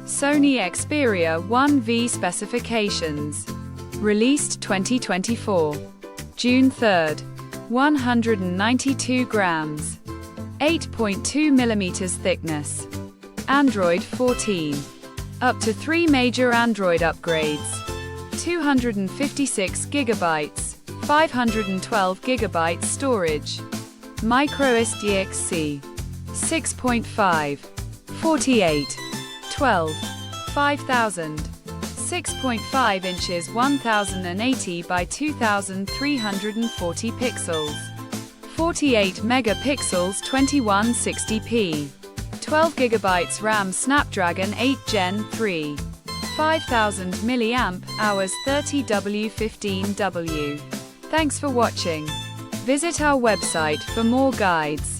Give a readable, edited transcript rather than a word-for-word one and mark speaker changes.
Speaker 1: Sony Xperia 1V specifications. Released 2024. June 3rd. 192 grams. 8.2 mm thickness. Android 14. Up to 3 major Android upgrades. 256 GB, 512 GB storage. microSD XC. 6.5. 48. 12. 5000. 6.5 inches 1080 by 2340 pixels. 48 megapixels 2160p. 12 GB RAM Snapdragon 8 Gen 3. 5000 mAh 30W15W. Thanks for watching. Visit our website for more guides.